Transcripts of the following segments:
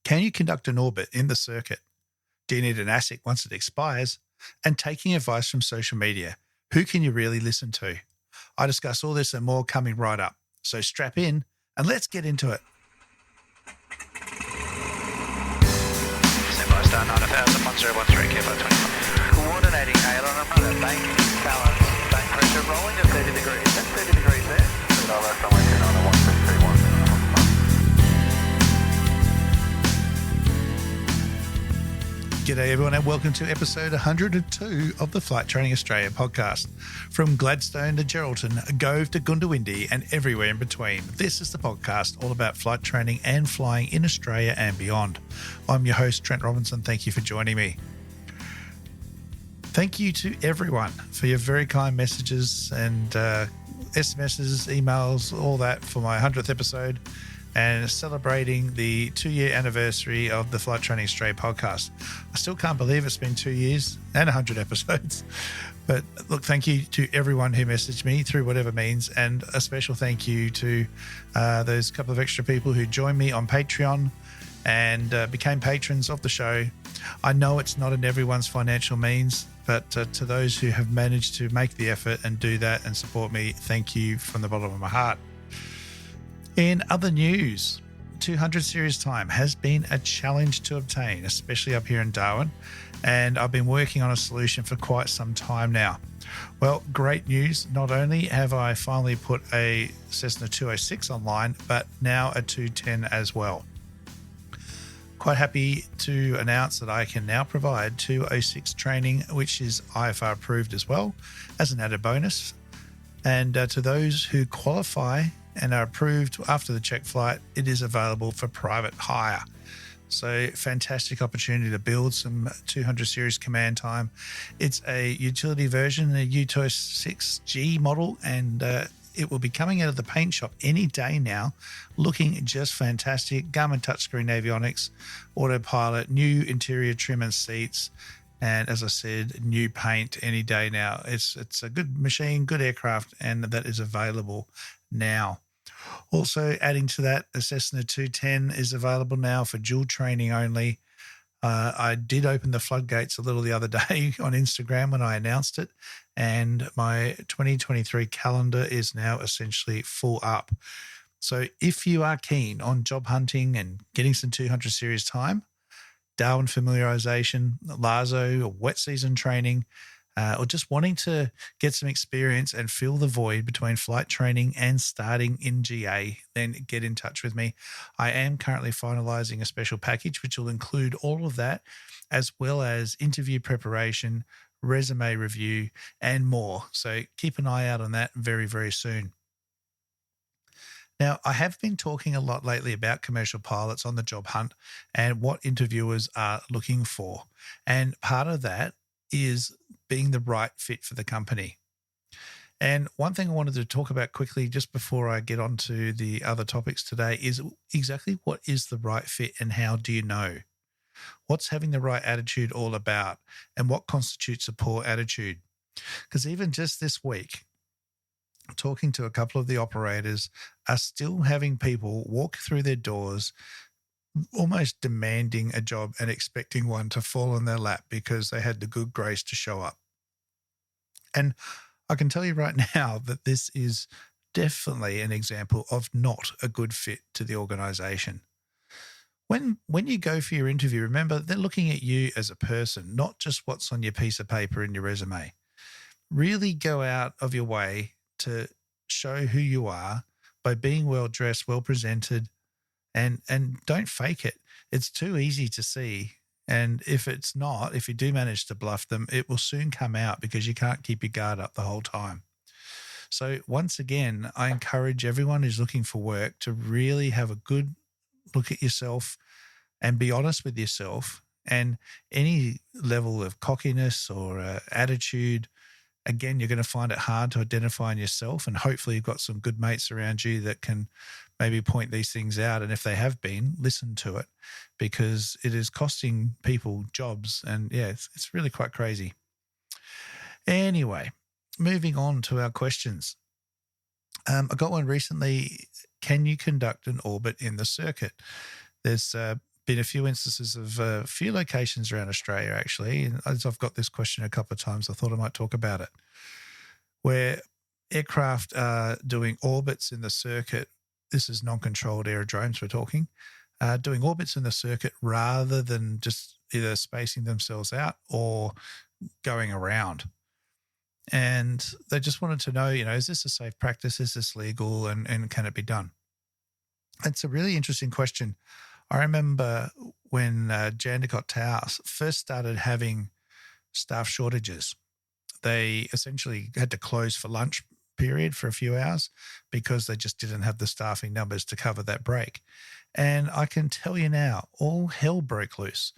Can you conduct an orbit in the circuit? Do you need an ASIC once it expires? And taking advice from social media, who can you really listen to? I discuss all this and more coming right up. So strap in and let's get into it. Standby star 9000, 1013, Kilo 25. Coordinating aileron and rudder, bank, balance, bank pressure rolling to 30 degrees. That's 30 degrees there. Somewhere 291, 1631. G'day everyone and welcome to episode 102 of the Flight Training Australia podcast. From Gladstone to Geraldton, Gove to Goondiwindi and everywhere in between, this is the podcast all about flight training and flying in Australia and beyond. I'm your host, Trent Robinson. Thank you for joining me. Thank you to everyone for your very kind messages and SMSs, emails, all that for my 100th episode and celebrating the 2-year anniversary of the Flight Training Australia podcast. I still can't believe it's been 2 years and 100 episodes. But look, thank you to everyone who messaged me through whatever means, and a special thank you to those couple of extra people who joined me on Patreon and became patrons of the show. I know it's not in everyone's financial means, but to those who have managed to make the effort and do that and support me, thank you from the bottom of my heart. In other news, 200 series time has been a challenge to obtain, especially up here in Darwin, and I've been working on a solution for quite some time now. Well, great news. Not only have I finally put a Cessna 206 online, but now a 210 as well. Quite happy to announce that I can now provide 206 training, which is IFR approved as well, as an added bonus. And to those who qualify and are approved after the check flight, it is available for private hire. So fantastic opportunity to build some 200 series command time. It's a utility version, a U206G model, and it will be coming out of the paint shop any day now, looking just fantastic. Garmin touchscreen avionics, autopilot, new interior trim and seats, and as I said, new paint any day now. It's a good machine, good aircraft, and that is available now. Also adding to that, a Cessna 210 is available now for dual training only. I did open the floodgates a little the other day on Instagram when I announced it, and my 2023 calendar is now essentially full up. So if you are keen on job hunting and getting some 200 series time, Darwin familiarization, LASO, or wet season training, or just wanting to get some experience and fill the void between flight training and starting in GA, then get in touch with me. I am currently finalizing a special package which will include all of that, as well as interview preparation, resume review, and more. So keep an eye out on that very, very soon. Now, I have been talking a lot lately about commercial pilots on the job hunt and what interviewers are looking for. And part of that is being the right fit for the company. And one thing I wanted to talk about quickly just before I get on to the other topics today is exactly what is the right fit and how do you know? What's having the right attitude all about, and what constitutes a poor attitude? Because even just this week, talking to a couple of the operators are still having people walk through their doors almost demanding a job and expecting one to fall on their lap because they had the good grace to show up. And I can tell you right now that this is definitely an example of not a good fit to the organization. When you go for your interview, remember they're looking at you as a person, not just what's on your piece of paper in your resume. Really go out of your way to show who you are by being well dressed, well presented, and don't fake it. It's too easy to see. And if you do manage to bluff them, it will soon come out because you can't keep your guard up the whole time. So once again, I encourage everyone who's looking for work to really have a good look at yourself and be honest with yourself. And any level of cockiness or attitude, again, you're going to find it hard to identify in yourself, and hopefully you've got some good mates around you that can maybe point these things out. And if they have been, listen to it, because it is costing people jobs. And yeah, it's really quite crazy. Anyway, moving on to our questions. I got one recently. Can you conduct an orbit in the circuit? There's been a few instances of a few locations around Australia, actually, and as I've got this question a couple of times, I thought I might talk about it, where aircraft are doing orbits in the circuit. This is non-controlled aerodromes we're talking, doing orbits in the circuit rather than just either spacing themselves out or going around. And they just wanted to know, is this a safe practice? Is this legal? And can it be done? It's a really interesting question. I remember when Jandakot Towers first started having staff shortages, they essentially had to close for lunch period for a few hours because they just didn't have the staffing numbers to cover that break. And I can tell you now, all hell broke loose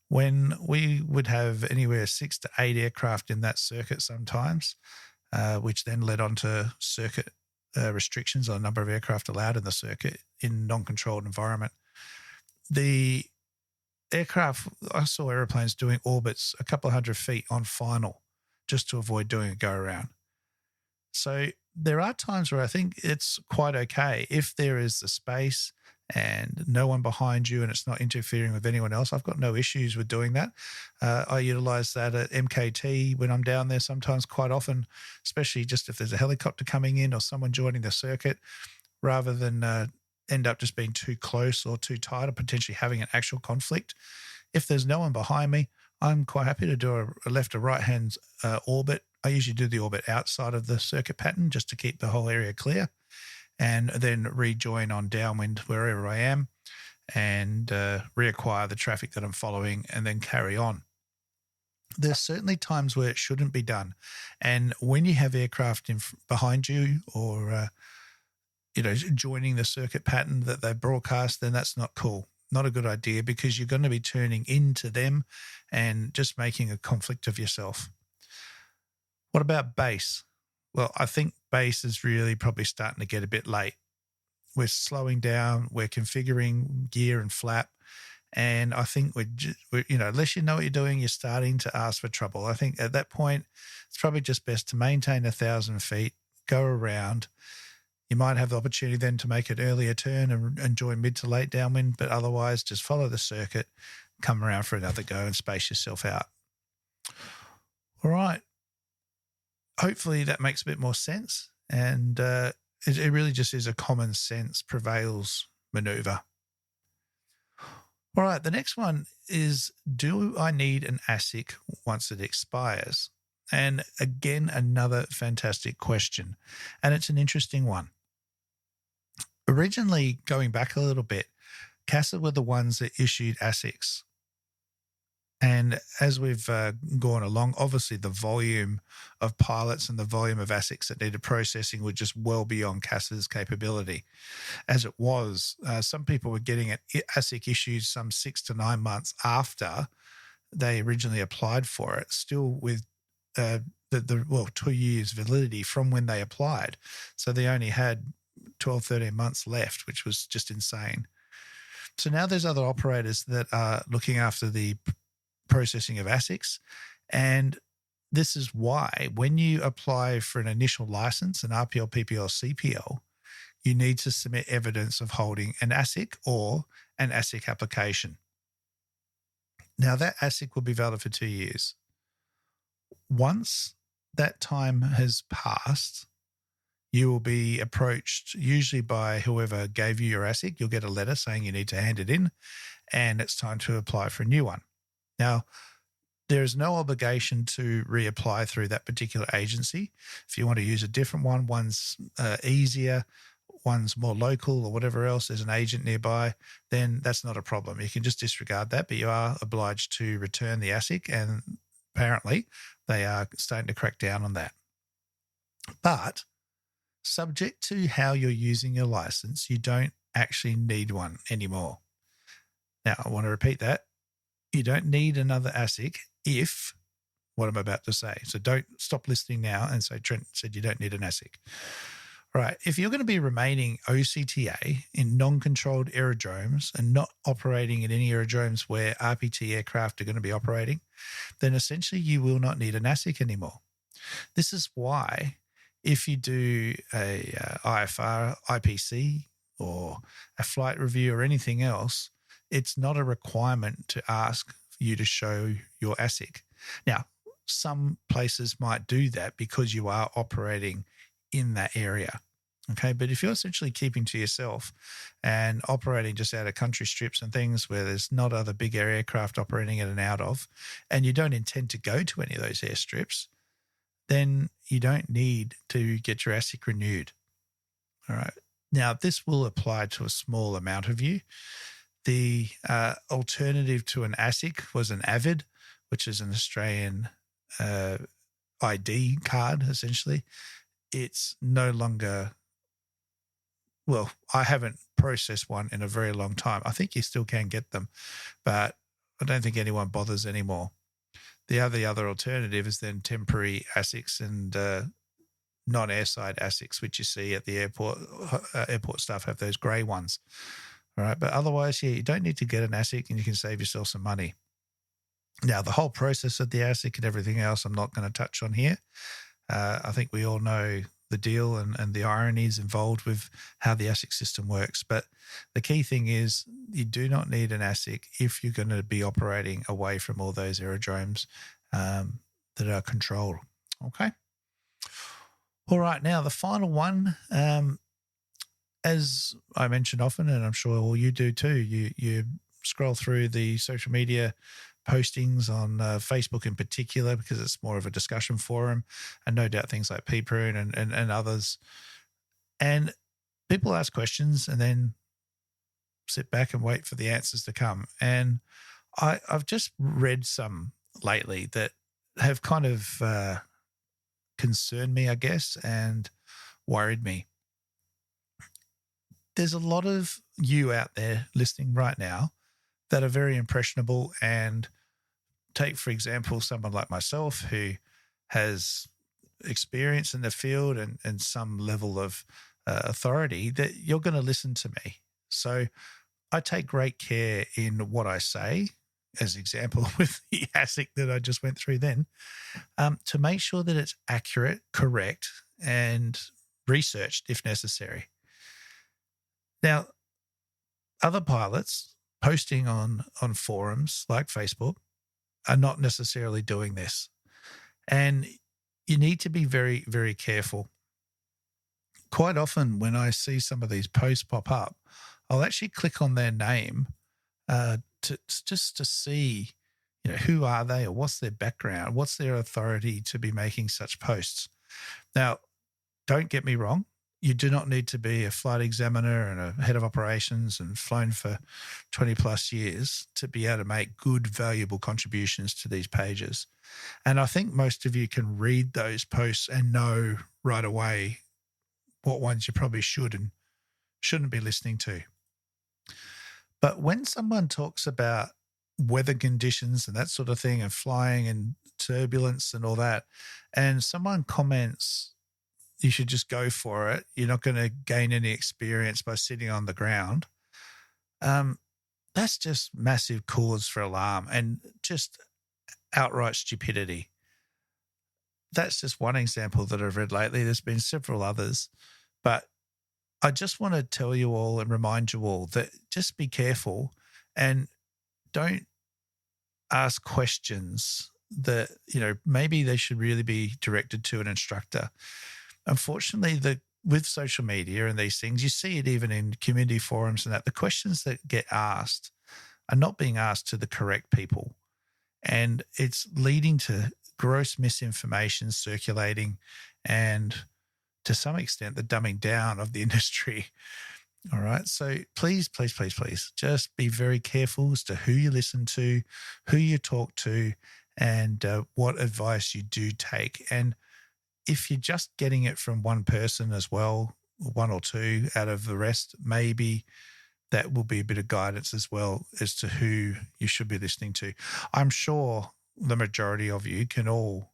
when we would have anywhere 6 to 8 aircraft in that circuit sometimes, which then led on to circuit restrictions on the number of aircraft allowed in the circuit in non-controlled environment. The aircraft, I saw airplanes doing orbits a couple of 100 feet on final just to avoid doing a go around. So there are times where I think it's quite okay if there is the space and no one behind you and it's not interfering with anyone else. I've got no issues with doing that. I utilize that at MKT when I'm down there sometimes, quite often, especially just if there's a helicopter coming in or someone joining the circuit, rather than end up just being too close or too tight or potentially having an actual conflict. If there's no one behind me, I'm quite happy to do a left or right hand orbit. I usually do the orbit outside of the circuit pattern just to keep the whole area clear, and then rejoin on downwind wherever I am and reacquire the traffic that I'm following and then carry on. There's certainly times where it shouldn't be done. And when you have aircraft behind you or, joining the circuit pattern that they broadcast, then that's not cool. Not a good idea because you're going to be turning into them and just making a conflict of yourself. What about base? Well, I think base is really probably starting to get a bit late. We're slowing down. We're configuring gear and flap. And I think we're unless you know what you're doing, you're starting to ask for trouble. I think at that point, it's probably just best to maintain 1,000 feet, go around. You might have the opportunity then to make an earlier turn and join mid to late downwind, but otherwise just follow the circuit, come around for another go and space yourself out. All right. Hopefully that makes a bit more sense, and it really just is a common sense prevails maneuver. All right, the next one is, do I need an ASIC once it expires? And again, another fantastic question, and it's an interesting one. Originally, going back a little bit, CASA were the ones that issued ASICs. And as we've gone along, obviously the volume of pilots and the volume of ASICs that needed processing were just well beyond CASA's capability. As it was, some people were getting an ASIC issued some 6 to 9 months after they originally applied for it, still with 2 years validity from when they applied. So they only had 12, 13 months left, which was just insane. So now there's other operators that are looking after the processing of ASICs, and this is why when you apply for an initial license, an RPL, PPL, CPL, you need to submit evidence of holding an ASIC or an ASIC application. Now that ASIC will be valid for 2 years. Once that time has passed, you will be approached usually by whoever gave you your ASIC. You'll get a letter saying you need to hand it in and it's time to apply for a new one. Now, there is no obligation to reapply through that particular agency. If you want to use a different one, one's easier, one's more local or whatever else, there's an agent nearby, then that's not a problem. You can just disregard that, but you are obliged to return the ASIC, and apparently they are starting to crack down on that. But subject to how you're using your license, you don't actually need one anymore. Now, I want to repeat that. You don't need another ASIC if, what I'm about to say. So don't stop listening now and say Trent said you don't need an ASIC. All right. If you're going to be remaining OCTA in non-controlled aerodromes and not operating in any aerodromes where RPT aircraft are going to be operating, then essentially you will not need an ASIC anymore. This is why if you do a IFR, IPC, or a flight review or anything else, it's not a requirement to ask you to show your ASIC. Now, some places might do that because you are operating in that area. Okay, but if you're essentially keeping to yourself and operating just out of country strips and things where there's not other big aircraft operating in and out of, and you don't intend to go to any of those airstrips, then you don't need to get your ASIC renewed. All right. Now, this will apply to a small amount of you. The alternative to an ASIC was an AVID, which is an Australian ID card, essentially. It's no longer... Well, I haven't processed one in a very long time. I think you still can get them, but I don't think anyone bothers anymore. The other alternative is then temporary ASICs and non-airside ASICs, which you see at the airport. Airport staff have those grey ones. All right, but otherwise, yeah, you don't need to get an ASIC and you can save yourself some money. Now, the whole process of the ASIC and everything else I'm not going to touch on here. I think we all know the deal and the ironies involved with how the ASIC system works. But the key thing is you do not need an ASIC if you're going to be operating away from all those aerodromes that are controlled. Okay. All right. Now, the final one, as I mentioned often, and I'm sure all you do too, you scroll through the social media postings on Facebook in particular, because it's more of a discussion forum, and no doubt things like P-Prune and others. And people ask questions and then sit back and wait for the answers to come. And I've just read some lately that have kind of concerned me, I guess, and worried me. There's a lot of you out there listening right now that are very impressionable, and take, for example, someone like myself who has experience in the field and some level of authority, that you're going to listen to me. So I take great care in what I say, as example with the ASIC that I just went through then, to make sure that it's accurate, correct, and researched if necessary. Now, other pilots posting on forums like Facebook are not necessarily doing this. And you need to be very, very careful. Quite often when I see some of these posts pop up, I'll actually click on their name just to see, who are they or what's their background, what's their authority to be making such posts. Now, don't get me wrong. You do not need to be a flight examiner and a head of operations and flown for 20 plus years to be able to make good, valuable contributions to these pages. And I think most of you can read those posts and know right away what ones you probably should and shouldn't be listening to. But when someone talks about weather conditions and that sort of thing and flying and turbulence and all that, and someone comments, you should just go for it, you're not going to gain any experience by sitting on the ground, that's just massive cause for alarm and just outright stupidity. That's just one example that I've read lately. There's been several others, but I just want to tell you all and remind you all that just be careful and don't ask questions that, maybe they should really be directed to an instructor. Unfortunately, with social media and these things, you see it even in community forums and that the questions that get asked are not being asked to the correct people. And it's leading to gross misinformation circulating and to some extent the dumbing down of the industry. All right. So please, please, please, please just be very careful as to who you listen to, who you talk to, and what advice you do take. And if you're just getting it from one person as well, one or two out of the rest, maybe that will be a bit of guidance as well as to who you should be listening to. I'm sure the majority of you can all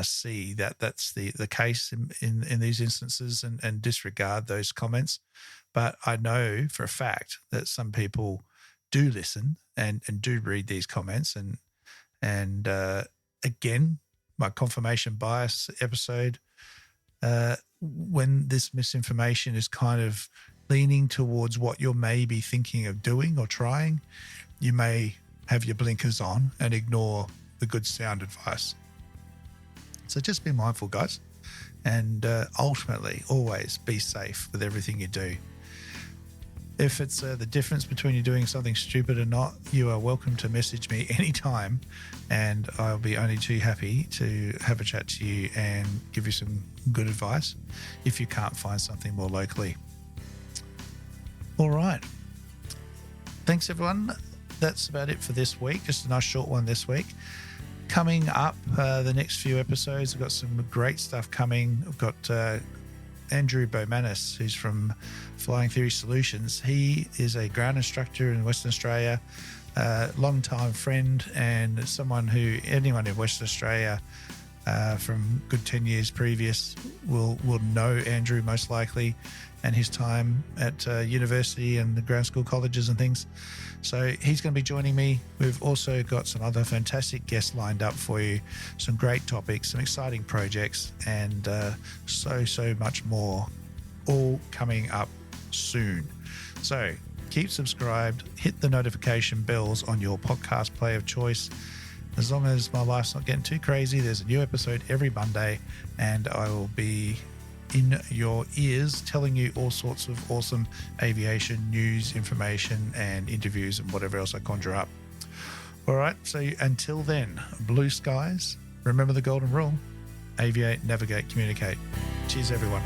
see that that's the case in these instances and disregard those comments. But I know for a fact that some people do listen and do read these comments. And again, my confirmation bias episode, when this misinformation is kind of leaning towards what you're maybe thinking of doing or trying, you may have your blinkers on and ignore the good sound advice. So just be mindful, guys, and ultimately always be safe with everything you do. If it's the difference between you doing something stupid or not, you are welcome to message me anytime, and I'll be only too happy to have a chat to you and give you some good advice if you can't find something more locally. All right. Thanks, everyone. That's about it for this week. Just a nice short one this week. Coming up, the next few episodes, I've got some great stuff coming. I've got Andrew Bowmanis, who's from Flying Theory Solutions. He is a ground instructor in Western Australia, long-time friend, and someone who anyone in Western Australia from good 10 years previous will know Andrew most likely, and his time at university and the ground school colleges and things. So he's going to be joining me. We've also got some other fantastic guests lined up for you, some great topics, some exciting projects, and so much more, all coming up soon. So keep subscribed, hit the notification bells on your podcast player of choice. As long as my life's not getting too crazy, there's a new episode every Monday, and I will be in your ears telling you all sorts of awesome aviation news, information, and interviews and whatever else I conjure up. All right, so until then, blue skies, remember the golden rule: aviate, navigate, communicate. Cheers, everyone.